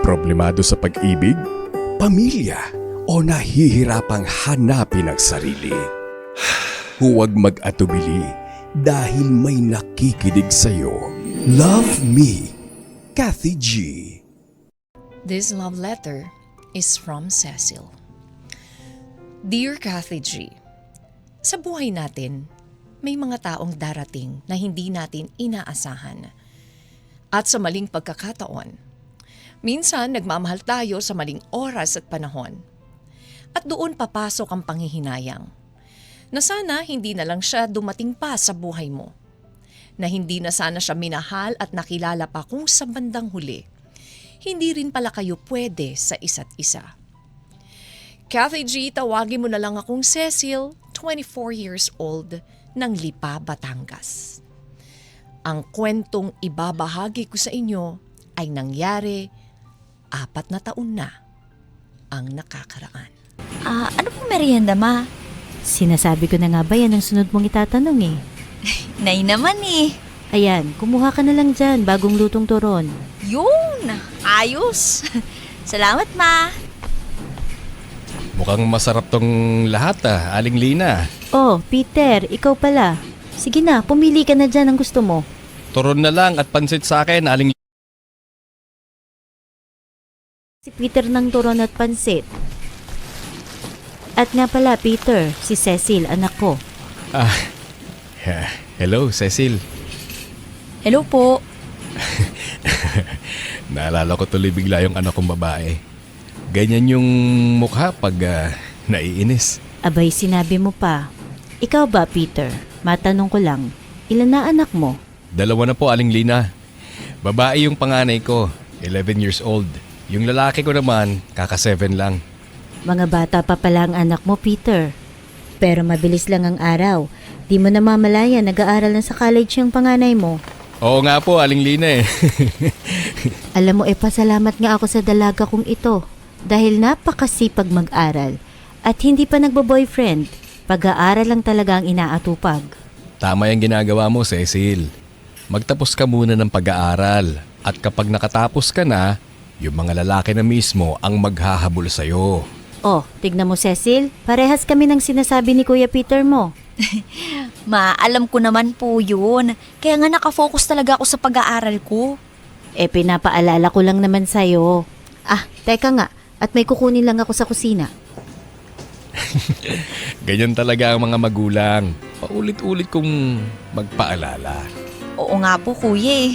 Problemado sa pag-ibig, pamilya, o nahihirapang hanapin ang sarili? Huwag mag-atubili dahil may nakikinig sa'yo. Love Me, Kathy G. This love letter is from Cecil. Dear Kathy G, sa buhay natin, may mga taong darating na hindi natin inaasahan. At sa maling pagkakataon, minsan nagmamahal tayo sa maling oras at panahon. At doon papasok ang panghihinayang, na sana hindi na lang siya dumating pa sa buhay mo. Na hindi na sana siya minahal at nakilala pa kung sa bandang huli, hindi rin pala kayo pwede sa isa't isa. Kathy G, tawagin mo na lang akong Cecil, 24 years old, ng Lipa, Batangas. Ang kwentong ibabahagi ko sa inyo ay nangyari 4 na taon na ang nakakaraan. Ano pong merienda, ma? Sinasabi ko na nga ba yan ang sunod mong itatanong eh. Nay naman eh. Ayan, kumuha ka na lang dyan, bagong lutong turon. Yun! Ayos! Salamat, ma. Mukhang masarap tong lahat Aling Lina. Oh, Peter, ikaw pala. Sige na, pumili ka na dyan ang gusto mo. Turon na lang at pansit sa akin, Aling Si Peter ng turon at pansit. At nga pala, Peter, si Cecil, anak ko. Hello, Cecil. Hello po. Naalala ko tuloy bigla yung anak kong babae. Ganyan yung mukha pag naiinis. Abay, sinabi mo pa. Ikaw ba, Peter? Matanong ko lang, ilan na anak mo? 2 na po, Aling Lina. Babae yung panganay ko, 11 years old. Yung lalaki ko naman, kaka 7 lang. Mga bata pa pala ang anak mo, Peter. Pero mabilis lang ang araw. Di mo namamalayan, nag-aaral na sa college yung panganay mo. Oo nga po, Aling Lina eh. Alam mo, pasalamat nga ako sa dalaga kong ito. Dahil napakasipag mag-aral. At hindi pa nagbo-boyfriend. Pag-aaral lang talaga ang inaatupag. Tama yung ginagawa mo, Cecil. Magtapos ka muna ng pag-aaral. At kapag nakatapos ka na, yung mga lalaki na mismo ang maghahabol sa'yo. Oh, tignan mo, Cecil. Parehas kami ng sinasabi ni Kuya Peter mo. Ma, alam ko naman po yun. Kaya nga nakafocus talaga ako sa pag-aaral ko. Pinapaalala ko lang naman sa'yo. Teka nga. At may kukunin lang ako sa kusina. Ganyan talaga ang mga magulang. Paulit-ulit kong magpaalala. Oo nga po, kuya eh.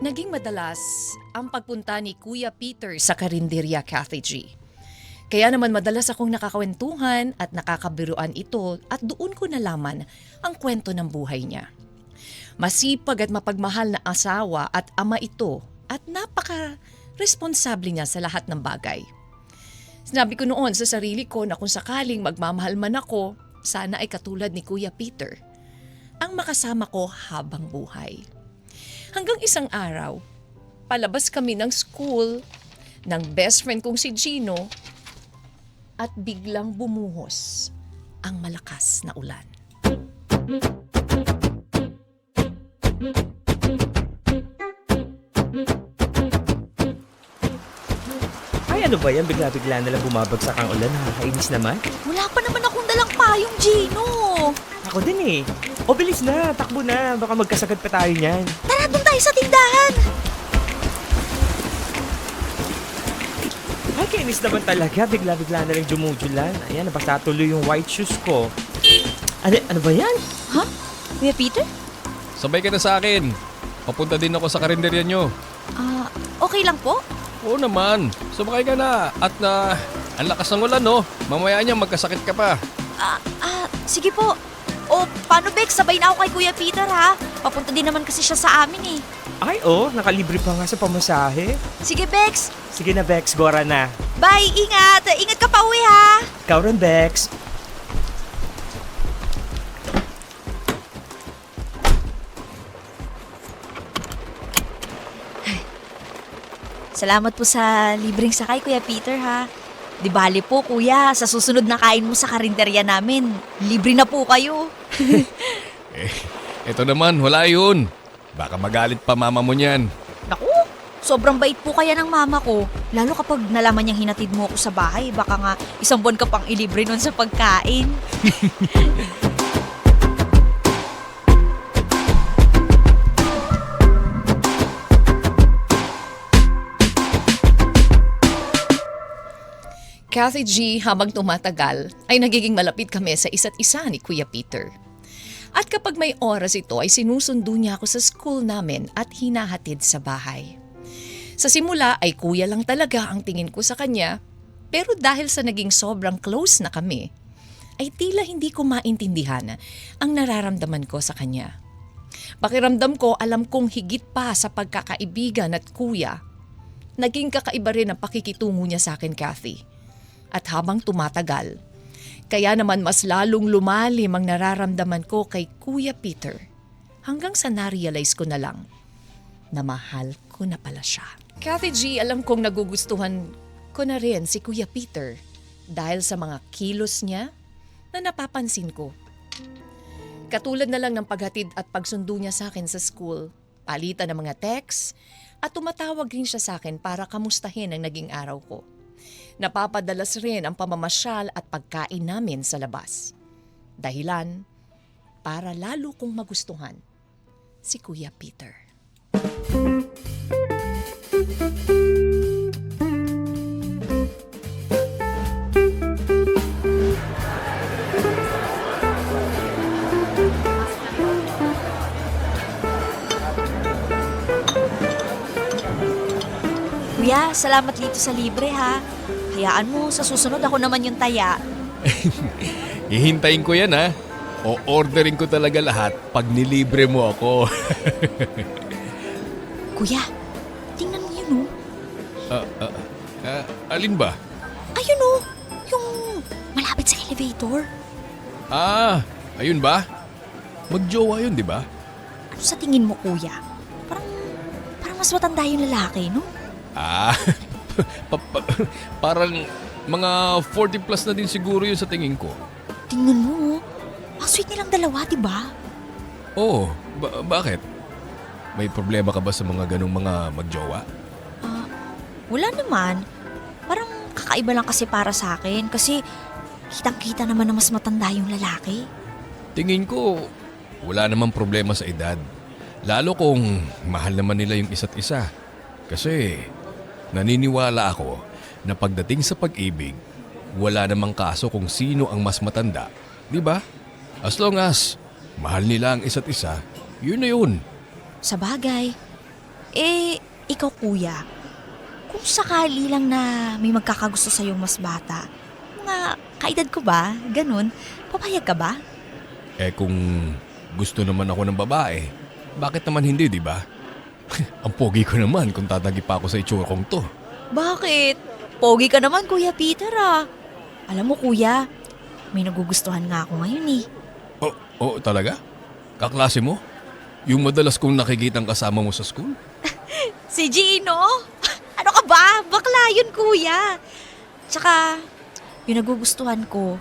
Naging madalas ang pagpunta ni Kuya Peter sa karinderya Kathy G. Kaya naman madalas akong nakakawentuhan at nakakabiruan ito at doon ko nalaman ang kwento ng buhay niya. Masipag at mapagmahal na asawa at ama ito at napaka-responsable niya sa lahat ng bagay. Sinabi ko noon sa sarili ko na kung sakaling magmamahal man ako, sana ay katulad ni Kuya Peter, ang makasama ko habang buhay. Hanggang isang araw, palabas kami ng school ng best friend kong si Gino at biglang bumuhos ang malakas na ulan. Ay, ano ba yan? Bigla-bigla nalang bumabagsak ang ulan. Nakakainis naman. Wala pa naman akong dalang payong, Gino. Ako din eh. O, bilis na. Takbo na. Baka magkasagad pa tayo niyan. Tara, doon tayo sa tindahan. Ay, kainis naman talaga. Bigla-bigla nalang jumujulan. Ayan, nabasa tuloy yung white shoes ko. Ano ba yan? Ha? Kuya Peter? Sabay ka na sa akin. Papunta din ako sa karinderya nyo. Okay lang po? Oo naman. Sumakay ka na. At ang lakas ng ulan, no? Mamaya niya magkasakit ka pa. Sige po. O, paano, Bex? Sabay na ako kay Kuya Peter, ha? Papunta din naman kasi siya sa amin, eh. Ay, nakalibre pa nga sa pamasahe. Sige, Bex. Sige na, Bex. Gora na. Bye, ingat. Ingat ka pa uwi, ha? Ikaw rin, Bex. Salamat po sa libreng sakay, Kuya Peter, ha? Di bali po kuya, sa susunod na kain mo sa karinderya namin, libre na po kayo. Ito naman, wala yun. Baka magalit pa mama mo niyan. Naku, sobrang bait po kaya ng mama ko. Lalo kapag nalaman niyang hinatid mo ako sa bahay, baka nga isang buwan ka pang ilibre nun sa pagkain. Kathy G, habang tumatagal, ay nagiging malapit kami sa isa't isa ni Kuya Peter. At kapag may oras ito ay sinusundo niya ako sa school namin at hinahatid sa bahay. Sa simula ay kuya lang talaga ang tingin ko sa kanya, pero dahil sa naging sobrang close na kami, ay tila hindi ko maintindihan ang nararamdaman ko sa kanya. Pakiramdam ko alam kong higit pa sa pagkakaibigan at kuya. Naging kakaiba rin ang pakikitungo niya sa akin, Kathy. At habang tumatagal, kaya naman mas lalong lumalim ang nararamdaman ko kay Kuya Peter hanggang sa na-realize ko na lang na mahal ko na pala siya. Kathy G, alam kong nagugustuhan ko na rin si Kuya Peter dahil sa mga kilos niya na napapansin ko. Katulad na lang ng paghatid at pagsundo niya sa akin sa school, palitan ng mga text at tumatawag rin siya sa akin para kamustahin ang naging araw ko. Napapadalas rin ang pamamasyal at pagkain namin sa labas. Dahilan para lalo kong magustuhan si Kuya Peter. Kuya, salamat dito sa libre ha. Hayaan mo, sa susunod ako naman yung taya. Hihintayin ko yan ha. O ordering ko talaga lahat pag nilibre mo ako. Kuya, tingnan mo yun Alin ba? Ayun yung malapit sa elevator. Ayun ba? Magjowa yun, di ba? Ano sa tingin mo kuya? Parang mas matanda yung lalaki, no? Parang mga 40 plus na din siguro yun sa tingin ko. Tingnan mo, ang sweet nilang dalawa, di ba? Oo, bakit? May problema ka ba sa mga ganong mga magjowa? Wala naman. Parang kakaiba lang kasi para sa akin kasi kitang-kita naman na mas matanda yung lalaki. Tingin ko, wala namang problema sa edad. Lalo kung mahal naman nila yung isa't isa. Kasi naniniwala ako na pagdating sa pag-ibig, wala namang kaso kung sino ang mas matanda. Di ba? As long as mahal nila ang isa't isa, yun na yun. Sa bagay. Ikaw kuya, kung sakali lang na may magkakagusto sa'yong mas bata, mga kaedad ko ba, ganun, papayag ka ba? Kung gusto naman ako ng babae, bakit naman hindi, di ba? Ang pogi ko naman kung tatagi pa ako sa itsura kong to. Bakit? Pogi ka naman Kuya Peter ah. Alam mo kuya, may nagugustuhan nga ako ngayon eh. Oh, talaga? Kaklase mo? Yung madalas kong nakikitang kasama mo sa school? Si Gino? Ano ka ba? Bakla yun kuya. Tsaka, yung nagugustuhan ko,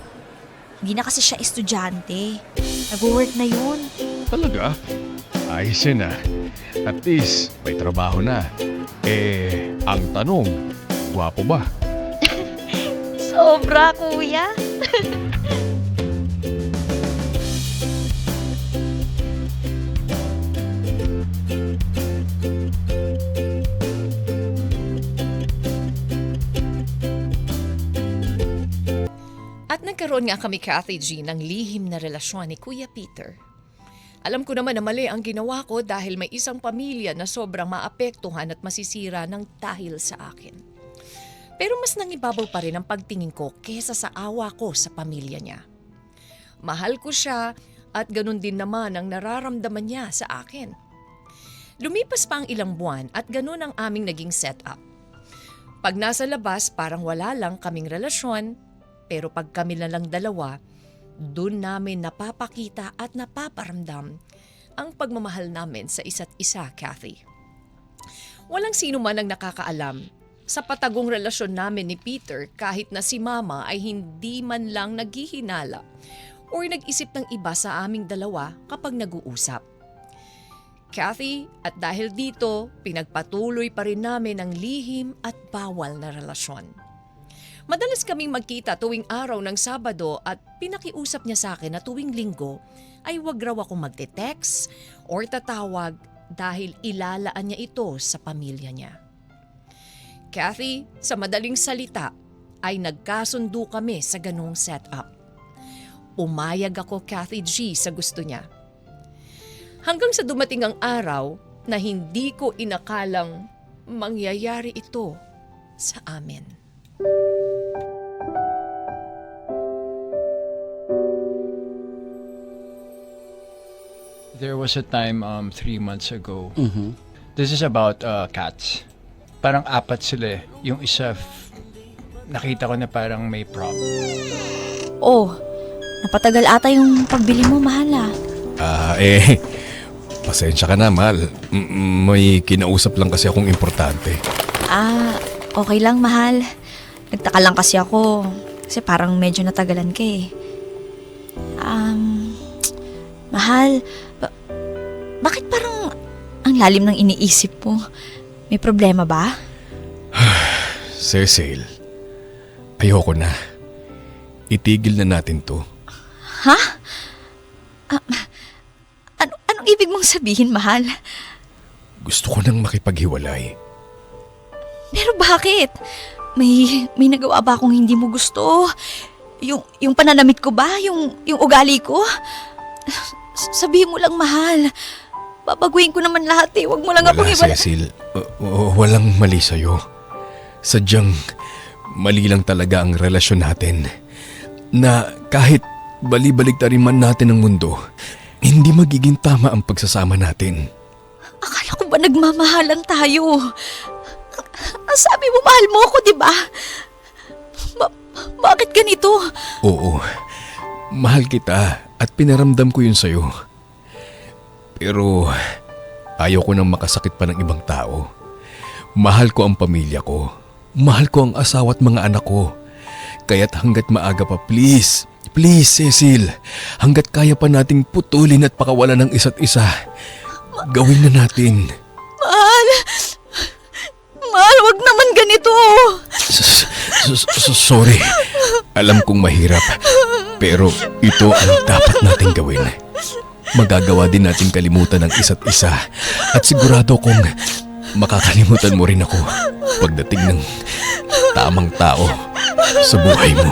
hindi na kasi siya estudyante. Nag-work na yun. Talaga? Ayos yun ah. At least, may trabaho na. Ang tanong, gwapo ba? Sobra kuya. At nagkaroon nga kami, Kathy G, ng lihim na relasyon ni Kuya Peter. Alam ko naman na mali ang ginawa ko dahil may isang pamilya na sobrang maapektuhan at masisira ng dahil sa akin. Pero mas nangibabaw pa rin ang pagtingin ko kesa sa awa ko sa pamilya niya. Mahal ko siya at ganun din naman ang nararamdaman niya sa akin. Lumipas pa ang ilang buwan at ganun ang aming naging setup. Pag nasa labas parang wala lang kaming relasyon, pero pag kami na lang dalawa, doon namin napapakita at napaparamdam ang pagmamahal namin sa isa't isa, Kathy. Walang sino man ang nakakaalam sa patagong relasyon namin ni Peter kahit na si Mama ay hindi man lang naghihinala or nag-isip ng iba sa aming dalawa kapag nag-uusap. Kathy, at dahil dito, pinagpatuloy pa rin namin ang lihim at bawal na relasyon. Madalas kaming magkita tuwing araw ng Sabado at pinakiusap niya sa akin na tuwing Linggo ay wag raw akong magte-text or tatawag dahil ilalaan niya ito sa pamilya niya. Kathy, sa madaling salita, ay nagkasundo kami sa ganong setup. Umayag ako, Kathy G, sa gusto niya. Hanggang sa dumating ang araw na hindi ko inakalang mangyayari ito sa amin. There was a time 3 months ago. This is about cats. Parang apat sila eh. Yung isa, nakita ko na parang may problem. Oh, napatagal ata yung pagbili mo, mahal ah. Pasensya ka na, mahal. May kinausap lang kasi akong importante. Okay lang, mahal. Nagtaka lang kasi ako. Kasi parang medyo natagalan ka eh. Mahal, bakit parang ang lalim ng iniisip mo? May problema ba? Cecil, ayoko na. Itigil na natin to. Ha? Anong ibig mong sabihin, mahal? Gusto ko nang makipaghiwalay. Pero bakit? May nagawa ba akong hindi mo gusto? Yung pananamit ko ba? Yung ugali ko? Sabihin mo lang, mahal. Babaguhin ko naman lahat eh. Huwag mo lang akong Wala, Cecil. Walang mali sa'yo. Sadyang mali lang talaga ang relasyon natin. Na kahit bali-baligtarin man natin ang mundo, hindi magiging tama ang pagsasama natin. Akala ko ba nagmamahalan tayo? Ang sabi mo, mahal mo ako, di ba? Bakit ganito? Oo, mahal kita at pinaramdam ko yun sa'yo. Pero ayaw ko nang makasakit pa ng ibang tao. Mahal ko ang pamilya ko. Mahal ko ang asawa at mga anak ko. Kaya't hanggat maaga pa, please, Cecil, hanggat kaya pa nating putulin at pakawalan ng isa't isa, gawin na natin. Mahal, wag naman ganito. Sorry. Alam kong mahirap, pero ito ang dapat nating gawin. Magagawa din natin kalimutan ng isa't isa at sigurado kong makakalimutan mo rin ako pagdating ng tamang tao sa buhay mo.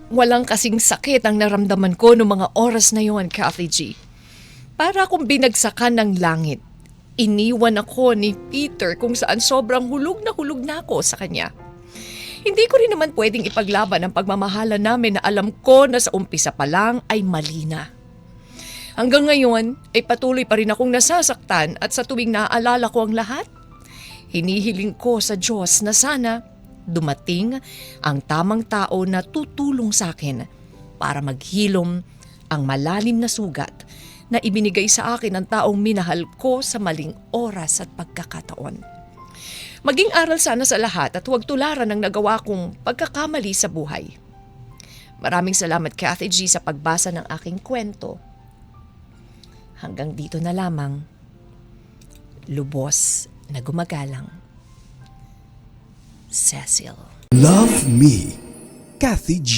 Walang kasing sakit ang naramdaman ko noong mga oras na yon, Kathy G. Para akong binagsakan ng langit. Iniwan ako ni Peter kung saan sobrang hulog na ako sa kanya. Hindi ko rin naman pwedeng ipaglaban ang pagmamahalan namin na alam ko na sa umpisa pa lang ay mali na. Hanggang ngayon ay patuloy pa rin akong nasasaktan at sa tuwing naaalala ko ang lahat, hinihiling ko sa Diyos na sana dumating ang tamang tao na tutulong sa akin para maghilom ang malalim na sugat na ibinigay sa akin ng taong minahal ko sa maling oras at pagkakataon. Maging aral sana sa lahat at huwag tularan ang nagawa kong pagkakamali sa buhay. Maraming salamat, Kathy G, sa pagbasa ng aking kwento. Hanggang dito na lamang. Lubos na gumagalang. Cecil. Love Me, Kathy G.